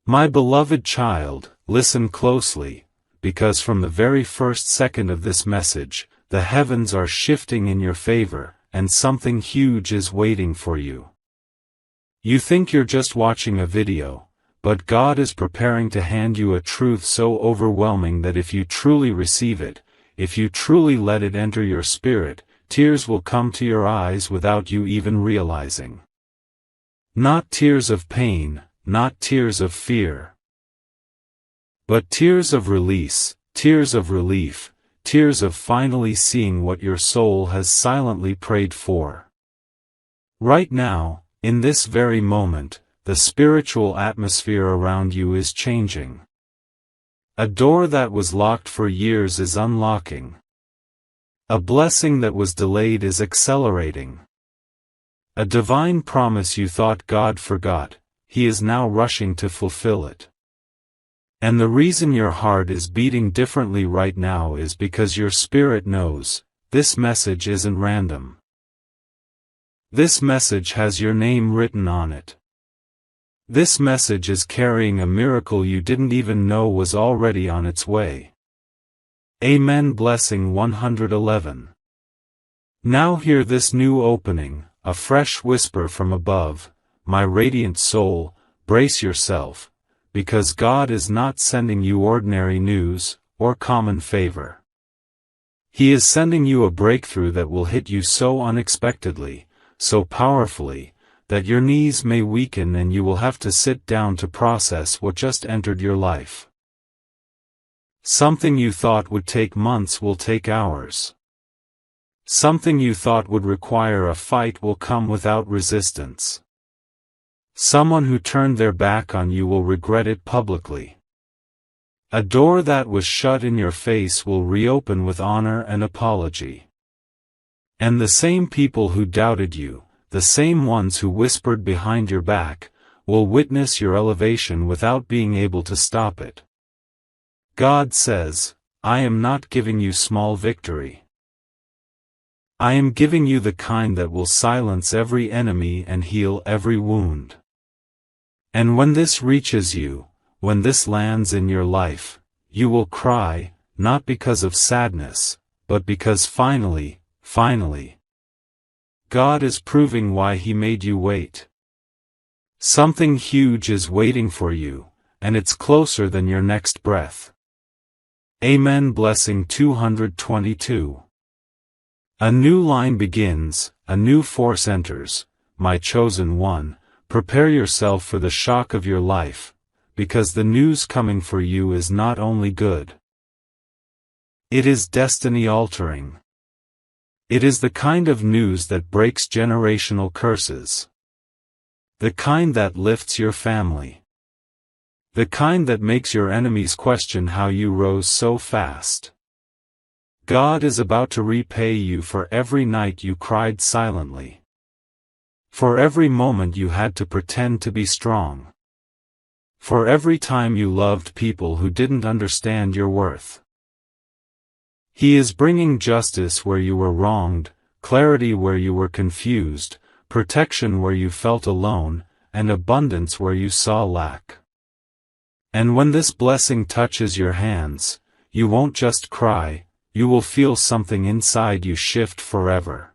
My beloved child, listen closely, because from the very first second of this message, the heavens are shifting in your favor, and something huge is waiting for you. You think you're just watching a video, but God is preparing to hand you a truth so overwhelming that if you truly receive it, if you truly let it enter your spirit, tears will come to your eyes without you even realizing. Not tears of pain, not tears of fear, but tears of release, tears of relief, tears of finally seeing what your soul has silently prayed for. Right now, in this very moment, the spiritual atmosphere around you is changing. A door that was locked for years is unlocking. A blessing that was delayed is accelerating. A divine promise you thought God forgot, He is now rushing to fulfill it. And the reason your heart is beating differently right now is because your spirit knows, this message isn't random. This message has your name written on it. This message is carrying a miracle you didn't even know was already on its way. Amen. Blessing 111. Now hear this new opening, a fresh whisper from above, my radiant soul, brace yourself, because God is not sending you ordinary news, or common favor. He is sending you a breakthrough that will hit you so unexpectedly, so powerfully, that your knees may weaken and you will have to sit down to process what just entered your life. Something you thought would take months will take hours. Something you thought would require a fight will come without resistance. Someone who turned their back on you will regret it publicly. A door that was shut in your face will reopen with honor and apology. And the same people who doubted you, the same ones who whispered behind your back, will witness your elevation without being able to stop it. God says, I am not giving you small victory. I am giving you the kind that will silence every enemy and heal every wound. And when this reaches you, when this lands in your life, you will cry, not because of sadness, but because finally, God is proving why He made you wait. Something huge is waiting for you, and it's closer than your next breath. Amen. Blessing 222. A new line begins, a new force enters, my chosen one, prepare yourself for the shock of your life, because the news coming for you is not only good. It is destiny-altering. It is the kind of news that breaks generational curses. The kind that lifts your family. The kind that makes your enemies question how you rose so fast. God is about to repay you for every night you cried silently. For every moment you had to pretend to be strong. For every time you loved people who didn't understand your worth. He is bringing justice where you were wronged, clarity where you were confused, protection where you felt alone, and abundance where you saw lack. And when this blessing touches your hands, you won't just cry, you will feel something inside you shift forever.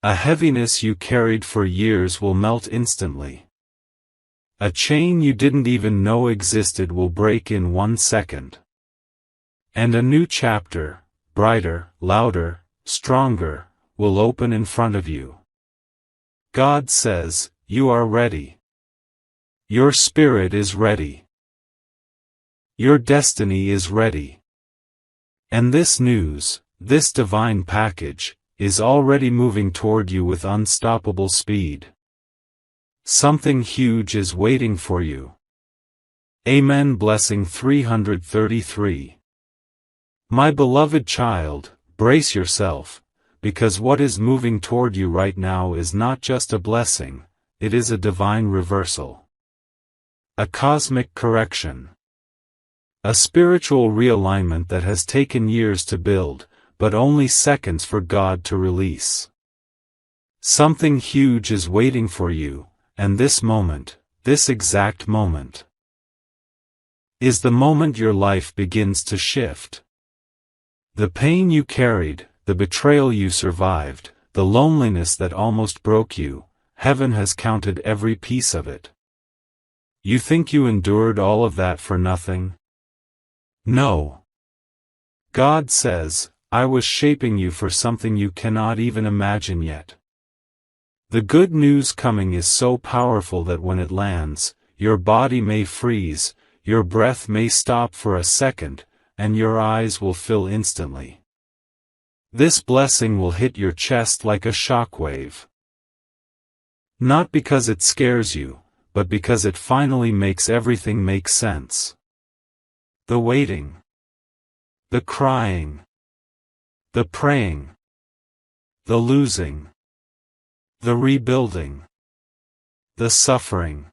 A heaviness you carried for years will melt instantly. A chain you didn't even know existed will break in 1 second. And a new chapter, brighter, louder, stronger, will open in front of you. God says, you are ready. Your spirit is ready. Your destiny is ready. And this news, this divine package, is already moving toward you with unstoppable speed. Something huge is waiting for you. Amen. Blessing 333. My beloved child, brace yourself, because what is moving toward you right now is not just a blessing, it is a divine reversal. A cosmic correction. A spiritual realignment that has taken years to build, but only seconds for God to release. Something huge is waiting for you, and this moment, this exact moment. is the moment your life begins to shift. The pain you carried, the betrayal you survived, the loneliness that almost broke you, heaven has counted every piece of it. You think you endured all of that for nothing? No. God says, I was shaping you for something you cannot even imagine yet. The good news coming is so powerful that when it lands, your body may freeze, your breath may stop for a second, and your eyes will fill instantly. This blessing will hit your chest like a shockwave. Not because it scares you, but because it finally makes everything make sense. The waiting, the crying, the praying, the losing, the rebuilding, the suffering.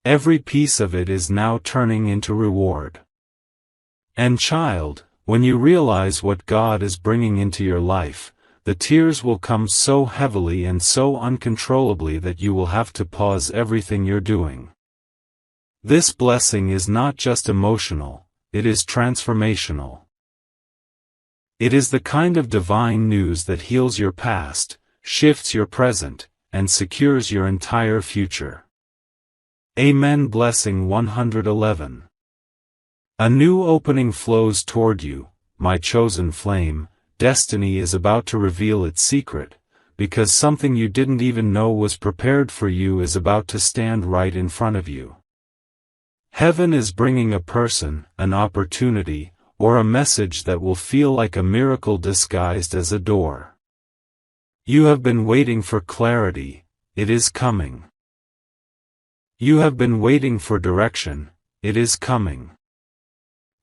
Every piece of it is now turning into reward. And child, when you realize what God is bringing into your life, the tears will come so heavily and so uncontrollably that you will have to pause everything you're doing. This blessing is not just emotional, it is transformational. It is the kind of divine news that heals your past, shifts your present, and secures your entire future. Amen. Blessing 111. A new opening flows toward you, my chosen flame. Destiny is about to reveal its secret, because something you didn't even know was prepared for you is about to stand right in front of you. Heaven is bringing a person, an opportunity, or a message that will feel like a miracle disguised as a door. You have been waiting for clarity, it is coming. You have been waiting for direction, it is coming.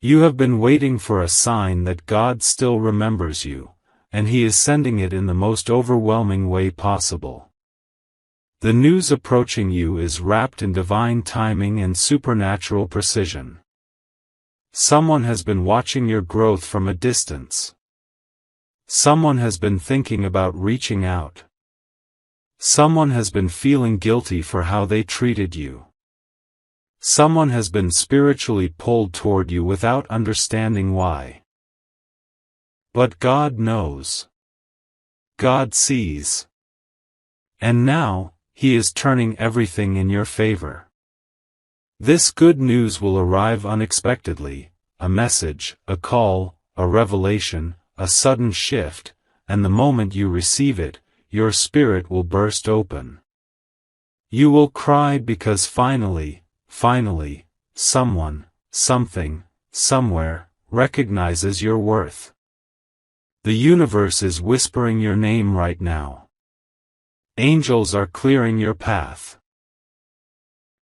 You have been waiting for a sign that God still remembers you, and He is sending it in the most overwhelming way possible. The news approaching you is wrapped in divine timing and supernatural precision. Someone has been watching your growth from a distance. Someone has been thinking about reaching out. Someone has been feeling guilty for how they treated you. Someone has been spiritually pulled toward you without understanding why. But God knows. God sees. And now, He is turning everything in your favor. This good news will arrive unexpectedly, a message, a call, a revelation, a sudden shift, and the moment you receive it, your spirit will burst open. You will cry because finally, someone, something, somewhere, recognizes your worth. The universe is whispering your name right now. Angels are clearing your path.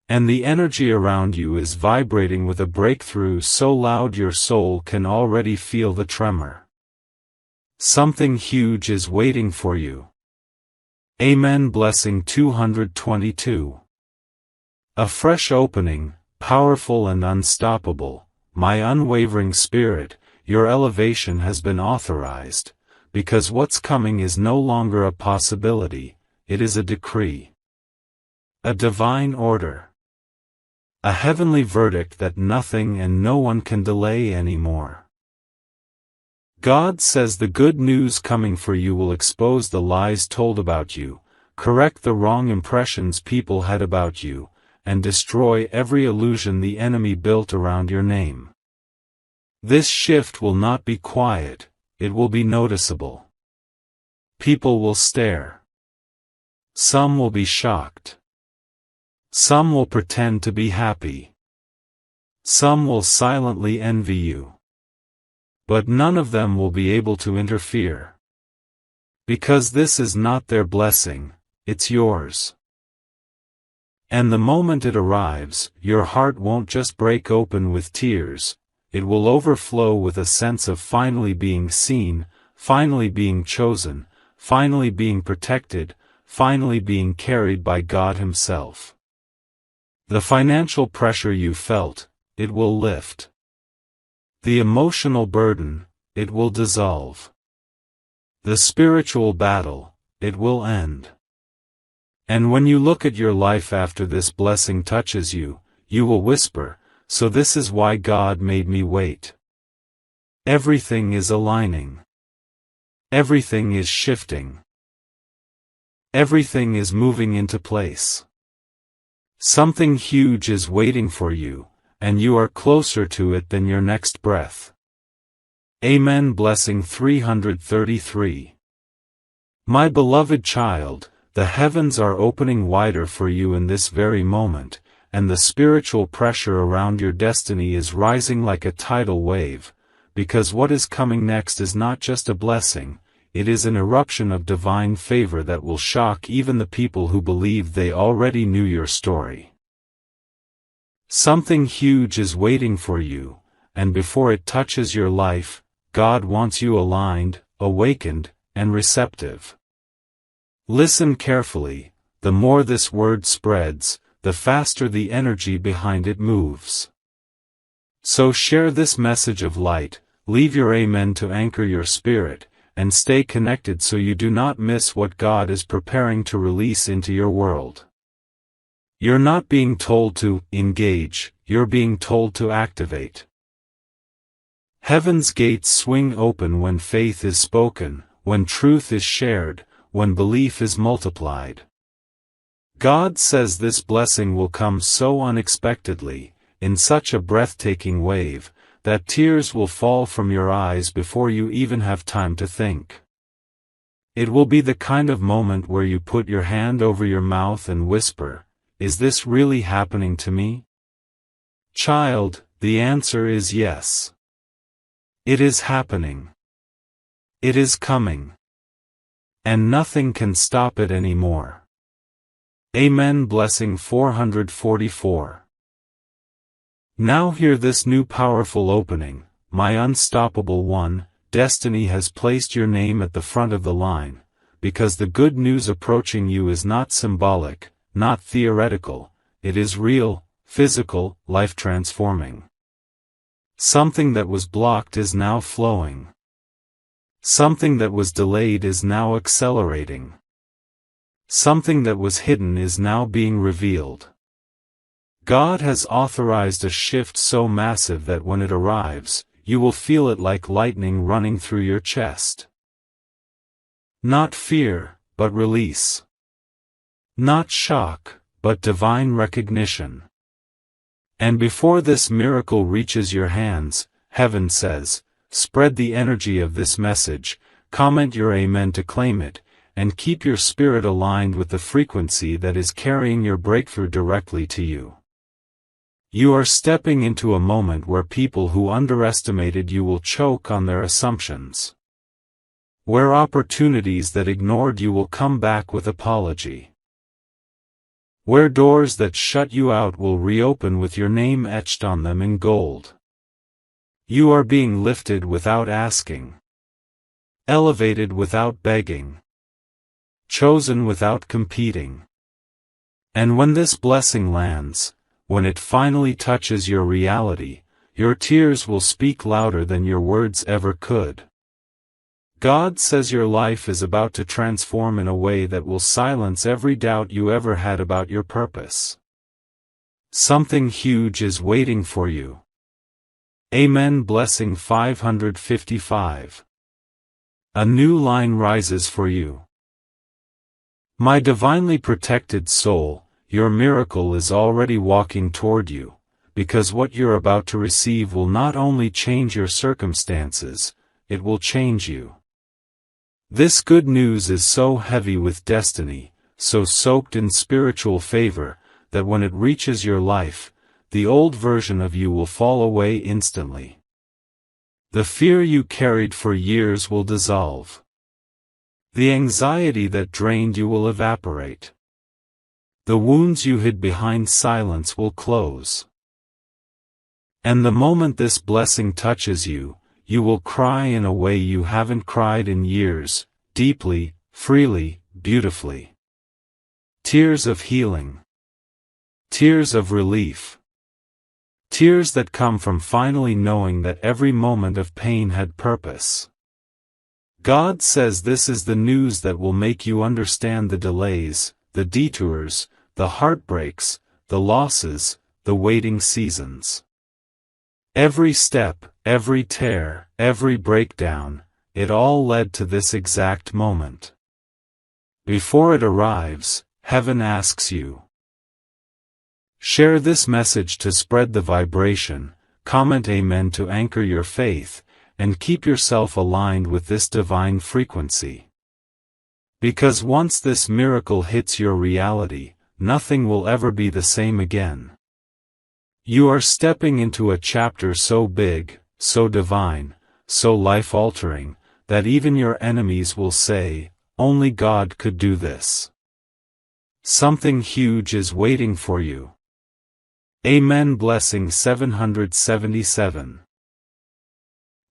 And the energy around you is vibrating with a breakthrough so loud your soul can already feel the tremor. Something huge is waiting for you. Amen. Blessing 222. A fresh opening, powerful and unstoppable, my unwavering spirit, your elevation has been authorized, because what's coming is no longer a possibility, it is a decree. A divine order. A heavenly verdict that nothing and no one can delay anymore. God says the good news coming for you will expose the lies told about you, correct the wrong impressions people had about you, and destroy every illusion the enemy built around your name. This shift will not be quiet, it will be noticeable. People will stare. Some will be shocked. Some will pretend to be happy. Some will silently envy you. But none of them will be able to interfere. Because this is not their blessing, it's yours. And the moment it arrives, your heart won't just break open with tears, it will overflow with a sense of finally being seen, finally being chosen, finally being protected, finally being carried by God Himself. The financial pressure you felt, it will lift. The emotional burden, it will dissolve. The spiritual battle, it will end. And when you look at your life after this blessing touches you, you will whisper, so this is why God made me wait. Everything is aligning. Everything is shifting. Everything is moving into place. Something huge is waiting for you, and you are closer to it than your next breath. Amen. Blessing 333. My beloved child, the heavens are opening wider for you in this very moment, and the spiritual pressure around your destiny is rising like a tidal wave, because what is coming next is not just a blessing, it is an eruption of divine favor that will shock even the people who believed they already knew your story. Something huge is waiting for you, and before it touches your life, God wants you aligned, awakened, and receptive. Listen carefully. The more this word spreads, the faster the energy behind it moves. So share this message of light, leave your amen to anchor your spirit, and stay connected so you do not miss what God is preparing to release into your world. You're not being told to engage, you're being told to activate. Heaven's gates swing open when faith is spoken, when truth is shared, when belief is multiplied. God says this blessing will come so unexpectedly, in such a breathtaking wave, that tears will fall from your eyes before you even have time to think. It will be the kind of moment where you put your hand over your mouth and whisper, "Is this really happening to me?" Child, the answer is yes. It is happening. It is coming. And nothing can stop it anymore. Amen. Blessing 444. Now hear this new powerful opening, my unstoppable one. Destiny has placed your name at the front of the line, because the good news approaching you is not symbolic, not theoretical, it is real, physical, life-transforming. Something that was blocked is now flowing. Something that was delayed is now accelerating. Something that was hidden is now being revealed. God has authorized a shift so massive that when it arrives, you will feel it like lightning running through your chest. Not fear, but release. Not shock, but divine recognition. And before this miracle reaches your hands, heaven says, spread the energy of this message, comment your amen to claim it, and keep your spirit aligned with the frequency that is carrying your breakthrough directly to you. You are stepping into a moment where people who underestimated you will choke on their assumptions. Where opportunities that ignored you will come back with apology. Where doors that shut you out will reopen with your name etched on them in gold. You are being lifted without asking. Elevated without begging. Chosen without competing. And when this blessing lands, when it finally touches your reality, your tears will speak louder than your words ever could. God says your life is about to transform in a way that will silence every doubt you ever had about your purpose. Something huge is waiting for you. Amen. Blessing 555. A new line rises for you. My divinely protected soul, your miracle is already walking toward you, because what you're about to receive will not only change your circumstances, it will change you. This good news is so heavy with destiny, so soaked in spiritual favor, that when it reaches your life, the old version of you will fall away instantly. The fear you carried for years will dissolve. The anxiety that drained you will evaporate. The wounds you hid behind silence will close. And the moment this blessing touches you, you will cry in a way you haven't cried in years, deeply, freely, beautifully. Tears of healing. Tears of relief. Tears that come from finally knowing that every moment of pain had purpose. God says this is the news that will make you understand the delays, the detours, the heartbreaks, the losses, the waiting seasons. Every step, every tear, every breakdown, it all led to this exact moment. Before it arrives, heaven asks you. Share this message to spread the vibration, comment Amen to anchor your faith, and keep yourself aligned with this divine frequency. Because once this miracle hits your reality, nothing will ever be the same again. You are stepping into a chapter so big, so divine, so life-altering, that even your enemies will say, "Only God could do this." Something huge is waiting for you. Amen. Blessing 777.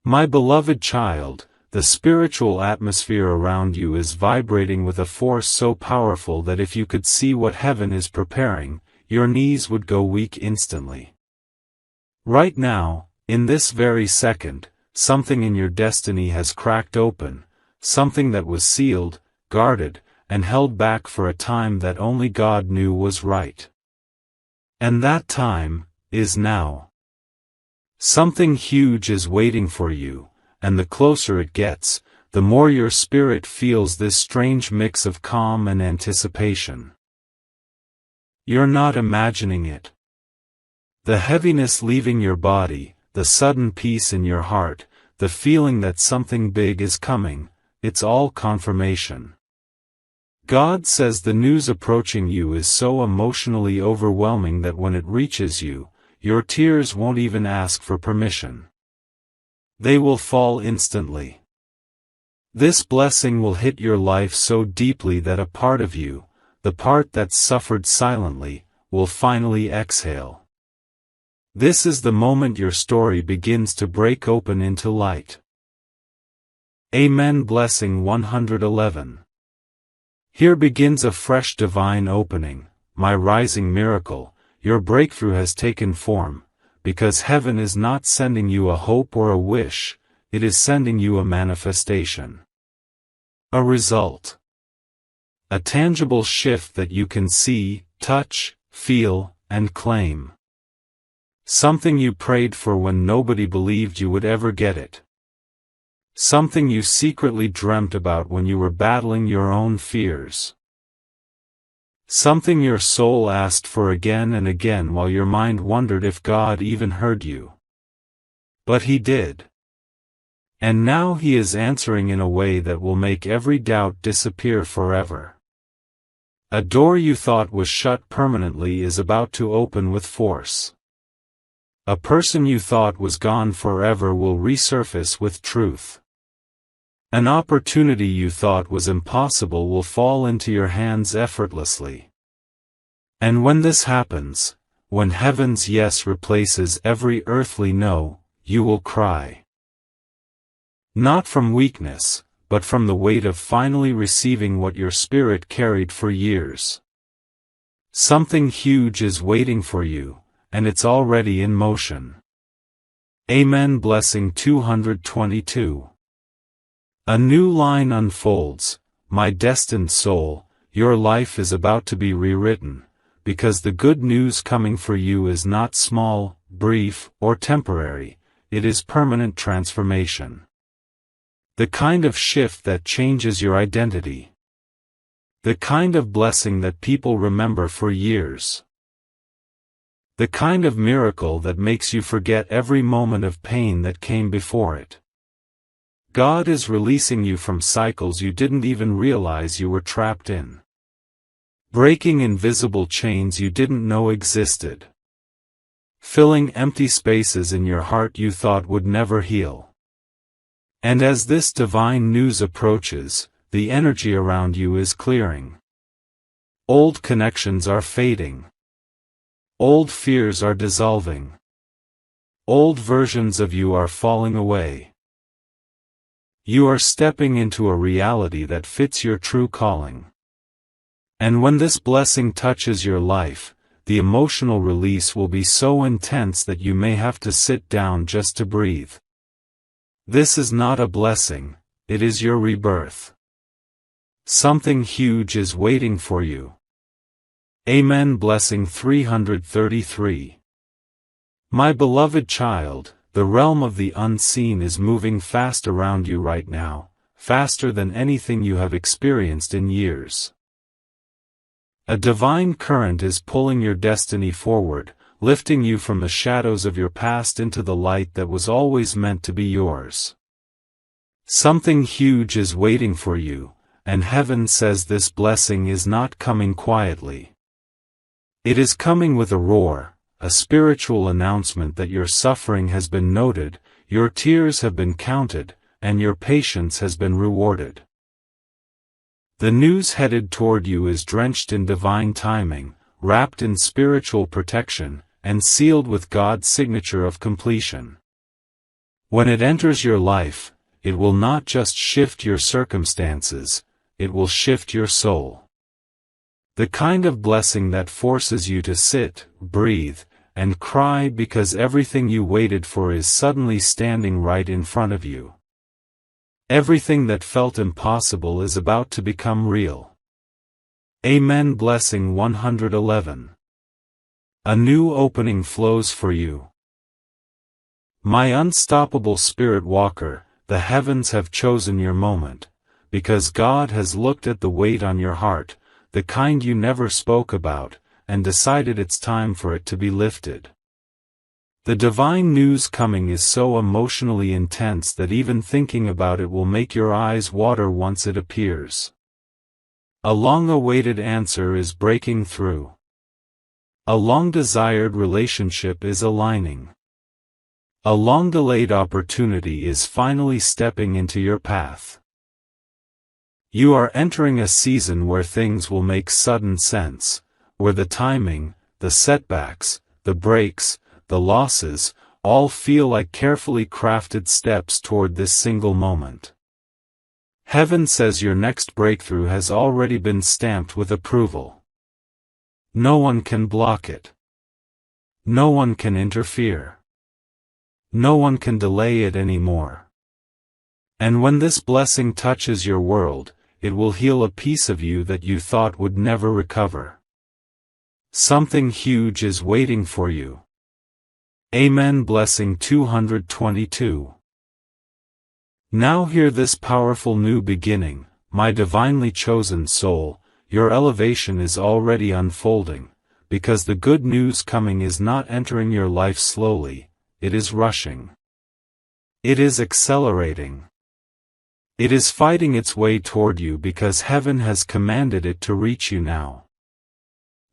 My beloved child, the spiritual atmosphere around you is vibrating with a force so powerful that if you could see what heaven is preparing, your knees would go weak instantly. Right now, in this very second, something in your destiny has cracked open, something that was sealed, guarded, and held back for a time that only God knew was right. And that time is now. Something huge is waiting for you, and the closer it gets, the more your spirit feels this strange mix of calm and anticipation. You're not imagining it. The heaviness leaving your body, the sudden peace in your heart, the feeling that something big is coming, it's all confirmation. God says the news approaching you is so emotionally overwhelming that when it reaches you, your tears won't even ask for permission. They will fall instantly. This blessing will hit your life so deeply that a part of you, the part that's suffered silently, will finally exhale. This is the moment your story begins to break open into light. Amen. Blessing 111. Here begins a fresh divine opening, my rising miracle. Your breakthrough has taken form, because heaven is not sending you a hope or a wish, it is sending you a manifestation. A result. A tangible shift that you can see, touch, feel, and claim. Something you prayed for when nobody believed you would ever get it. Something you secretly dreamt about when you were battling your own fears. Something your soul asked for again and again while your mind wondered if God even heard you. But He did. And now He is answering in a way that will make every doubt disappear forever. A door you thought was shut permanently is about to open with force. A person you thought was gone forever will resurface with truth. An opportunity you thought was impossible will fall into your hands effortlessly. And when this happens, when heaven's yes replaces every earthly no, you will cry. Not from weakness, but from the weight of finally receiving what your spirit carried for years. Something huge is waiting for you, and it's already in motion. Amen. Blessing 222. A new line unfolds, my destined soul, your life is about to be rewritten, because the good news coming for you is not small, brief, or temporary, it is permanent transformation. The kind of shift that changes your identity. The kind of blessing that people remember for years. The kind of miracle that makes you forget every moment of pain that came before it. God is releasing you from cycles you didn't even realize you were trapped in. Breaking invisible chains you didn't know existed. Filling empty spaces in your heart you thought would never heal. And as this divine news approaches, the energy around you is clearing. Old connections are fading. Old fears are dissolving. Old versions of you are falling away. You are stepping into a reality that fits your true calling. And when this blessing touches your life, the emotional release will be so intense that you may have to sit down just to breathe. This is not a blessing, it is your rebirth. Something huge is waiting for you. Amen. Blessing 333. My beloved child, The realm of the unseen is moving fast around you right now, faster than anything you have experienced in years. A divine current is pulling your destiny forward, lifting you from the shadows of your past into the light that was always meant to be yours. Something huge is waiting for you, and heaven says this blessing is not coming quietly. It is coming with a roar, a spiritual announcement that your suffering has been noted, your tears have been counted, and your patience has been rewarded. The news headed toward you is drenched in divine timing, wrapped in spiritual protection, and sealed with God's signature of completion. When it enters your life, it will not just shift your circumstances, it will shift your soul. The kind of blessing that forces you to sit, breathe, and cry because everything you waited for is suddenly standing right in front of you. Everything that felt impossible is about to become real. Amen. Blessing 111. A new opening flows for you. My unstoppable spirit walker, the heavens have chosen your moment, because God has looked at the weight on your heart, the kind you never spoke about, and decided it's time for it to be lifted. The divine news coming is so emotionally intense that even thinking about it will make your eyes water once it appears. A long-awaited answer is breaking through. A long-desired relationship is aligning. A long-delayed opportunity is finally stepping into your path. You are entering a season where things will make sudden sense, where the timing, the setbacks, the breaks, the losses, all feel like carefully crafted steps toward this single moment. Heaven says your next breakthrough has already been stamped with approval. No one can block it. No one can interfere. No one can delay it anymore. And when this blessing touches your world, it will heal a piece of you that you thought would never recover. Something huge is waiting for you. Amen. Blessing 222. Now hear this powerful new beginning, my divinely chosen soul, your elevation is already unfolding, because the good news coming is not entering your life slowly, it is rushing. It is accelerating. It is fighting its way toward you because heaven has commanded it to reach you now.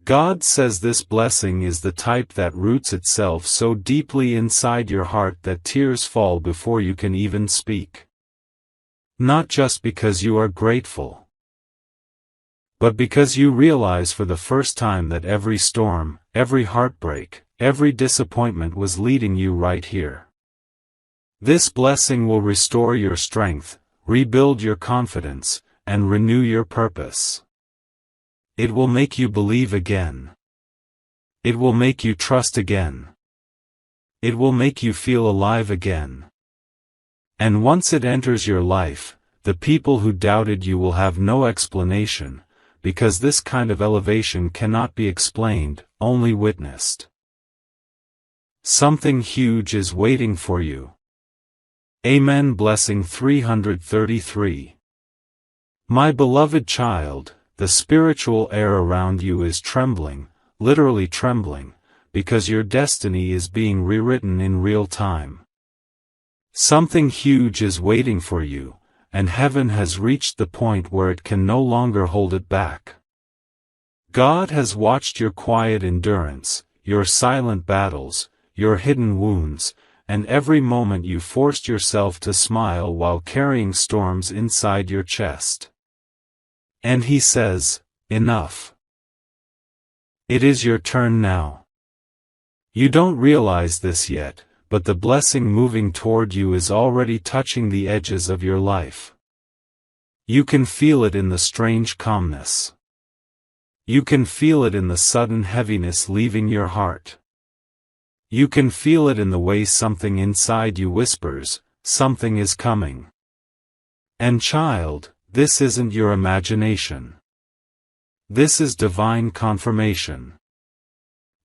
God says this blessing is the type that roots itself so deeply inside your heart that tears fall before you can even speak. Not just because you are grateful, but because you realize for the first time that every storm, every heartbreak, every disappointment was leading you right here. This blessing will restore your strength, rebuild your confidence, and renew your purpose. It will make you believe again. It will make you trust again. It will make you feel alive again. And once it enters your life, the people who doubted you will have no explanation, because this kind of elevation cannot be explained, only witnessed. Something huge is waiting for you. Amen. Blessing 333. My beloved child, the spiritual air around you is trembling, literally trembling, because your destiny is being rewritten in real time. Something huge is waiting for you, and heaven has reached the point where it can no longer hold it back. God has watched your quiet endurance, your silent battles, your hidden wounds, and every moment you forced yourself to smile while carrying storms inside your chest. And He says, enough. It is your turn now. You don't realize this yet, but the blessing moving toward you is already touching the edges of your life. You can feel it in the strange calmness. You can feel it in the sudden heaviness leaving your heart. You can feel it in the way something inside you whispers, something is coming. And child, this isn't your imagination. This is divine confirmation.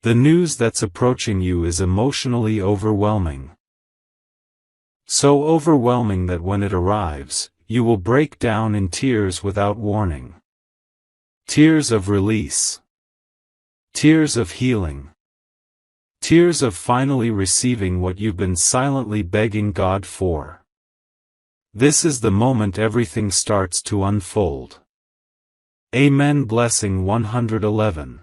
The news that's approaching you is emotionally overwhelming. So overwhelming that when it arrives, you will break down in tears without warning. Tears of release. Tears of healing. Tears of finally receiving what you've been silently begging God for. This is the moment everything starts to unfold. Amen. Blessing 111.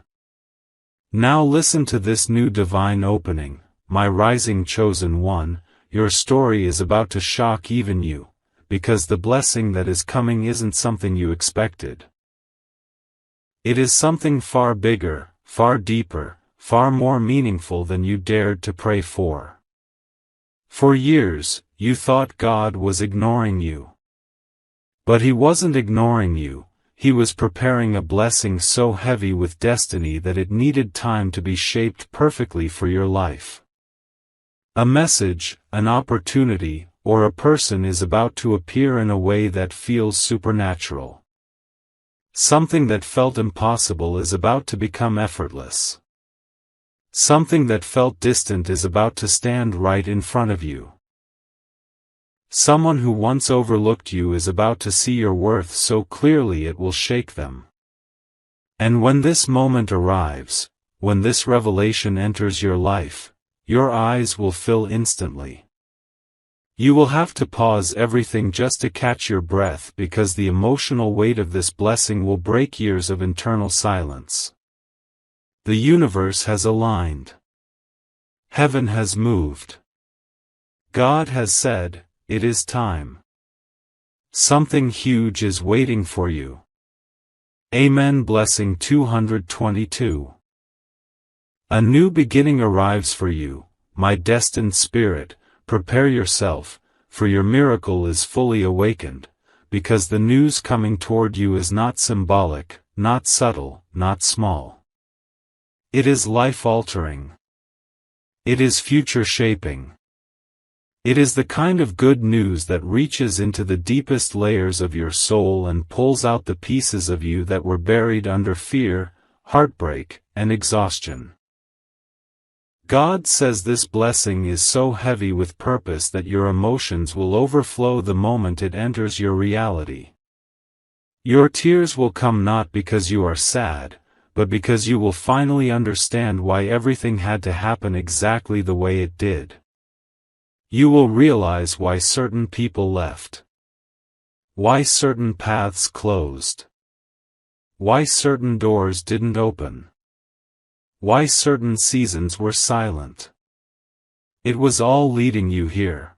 Now listen to this new divine opening, my rising chosen one. Your story is about to shock even you, because the blessing that is coming isn't something you expected. It is something far bigger, far deeper, far more meaningful than you dared to pray for. For years, you thought God was ignoring you. But He wasn't ignoring you, He was preparing a blessing so heavy with destiny that it needed time to be shaped perfectly for your life. A message, an opportunity, or a person is about to appear in a way that feels supernatural. Something that felt impossible is about to become effortless. Something that felt distant is about to stand right in front of you. Someone who once overlooked you is about to see your worth so clearly it will shake them. And when this moment arrives, when this revelation enters your life, your eyes will fill instantly. You will have to pause everything just to catch your breath because the emotional weight of this blessing will break years of internal silence. The universe has aligned. Heaven has moved. God has said, it is time. Something huge is waiting for you. Amen. Blessing 222. A new beginning arrives for you, my destined spirit. Prepare yourself, for your miracle is fully awakened, because the news coming toward you is not symbolic, not subtle, not small. It is life-altering. It is future-shaping. It is the kind of good news that reaches into the deepest layers of your soul and pulls out the pieces of you that were buried under fear, heartbreak, and exhaustion. God says this blessing is so heavy with purpose that your emotions will overflow the moment it enters your reality. Your tears will come not because you are sad, but because you will finally understand why everything had to happen exactly the way it did. You will realize why certain people left. Why certain paths closed. Why certain doors didn't open. Why certain seasons were silent. It was all leading you here.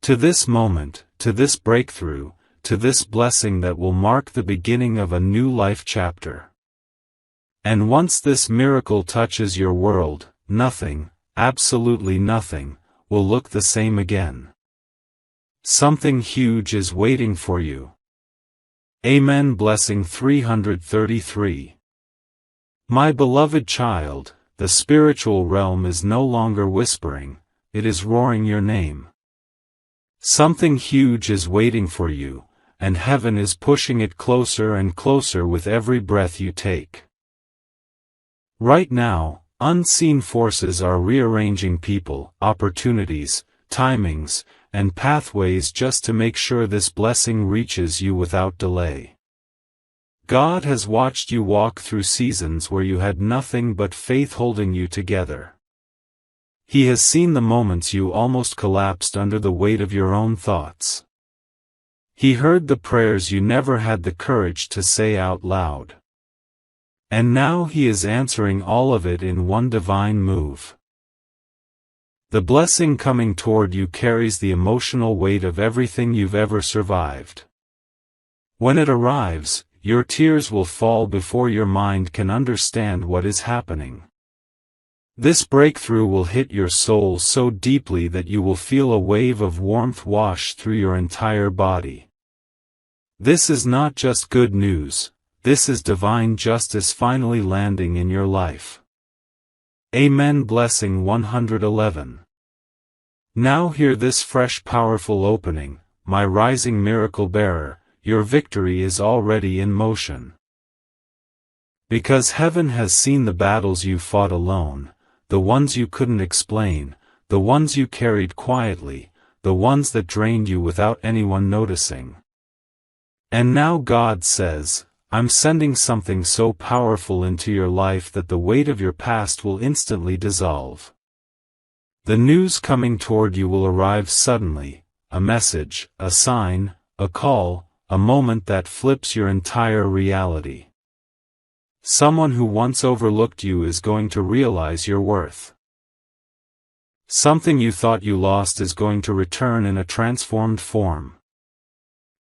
To this moment, to this breakthrough, to this blessing that will mark the beginning of a new life chapter. And once this miracle touches your world, nothing, absolutely nothing, will look the same again. Something huge is waiting for you. Amen. Blessing 333. My beloved child, the spiritual realm is no longer whispering, it is roaring your name. Something huge is waiting for you, and heaven is pushing it closer and closer with every breath you take. Right now, unseen forces are rearranging people, opportunities, timings, and pathways just to make sure this blessing reaches you without delay. God has watched you walk through seasons where you had nothing but faith holding you together. He has seen the moments you almost collapsed under the weight of your own thoughts. He heard the prayers you never had the courage to say out loud. And now He is answering all of it in one divine move. The blessing coming toward you carries the emotional weight of everything you've ever survived. When it arrives, your tears will fall before your mind can understand what is happening. This breakthrough will hit your soul so deeply that you will feel a wave of warmth wash through your entire body. This is not just good news, this is divine justice finally landing in your life. Amen. Blessing 111. Now hear this fresh powerful opening, my rising miracle bearer. Your victory is already in motion. Because heaven has seen the battles you fought alone, the ones you couldn't explain, the ones you carried quietly, the ones that drained you without anyone noticing. And now God says, I'm sending something so powerful into your life that the weight of your past will instantly dissolve. The news coming toward you will arrive suddenly, a message, a sign, a call, a moment that flips your entire reality. Someone who once overlooked you is going to realize your worth. Something you thought you lost is going to return in a transformed form.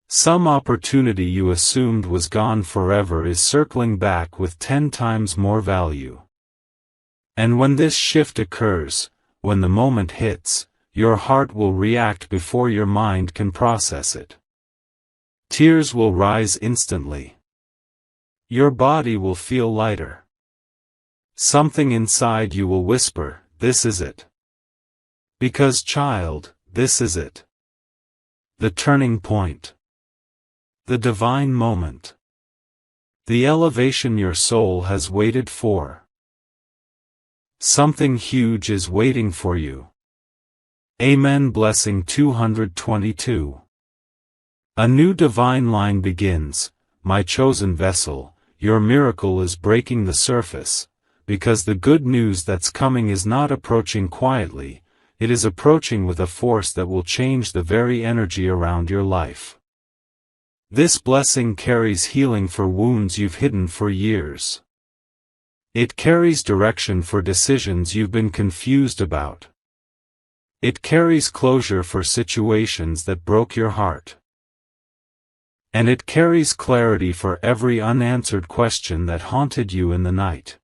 Some opportunity you assumed was gone forever is circling back with 10 times more value. And when this shift occurs, when the moment hits, your heart will react before your mind can process it. Tears will rise instantly. Your body will feel lighter. Something inside you will whisper, this is it. Because child, this is it. The turning point. The divine moment. The elevation your soul has waited for. Something huge is waiting for you. Amen. Blessing 222. A new divine line begins, my chosen vessel, your miracle is breaking the surface, because the good news that's coming is not approaching quietly, it is approaching with a force that will change the very energy around your life. This blessing carries healing for wounds you've hidden for years. It carries direction for decisions you've been confused about. It carries closure for situations that broke your heart. And it carries clarity for every unanswered question that haunted you in the night.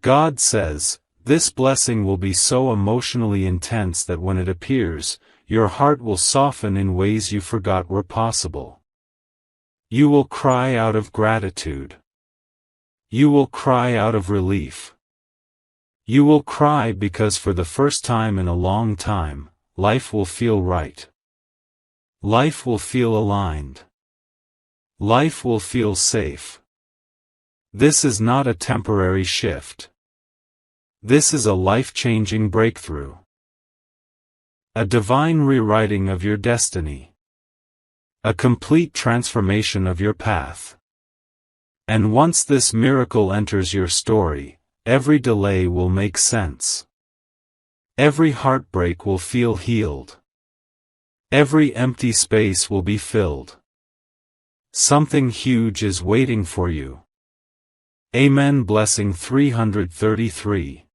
God says, this blessing will be so emotionally intense that when it appears, your heart will soften in ways you forgot were possible. You will cry out of gratitude. You will cry out of relief. You will cry because for the first time in a long time, life will feel right. Life will feel aligned. Life will feel safe. This is not a temporary shift. This is a life-changing breakthrough. A divine rewriting of your destiny. A complete transformation of your path. And once this miracle enters your story, every delay will make sense. Every heartbreak will feel healed. Every empty space will be filled. Something huge is waiting for you. Amen. Blessing 333.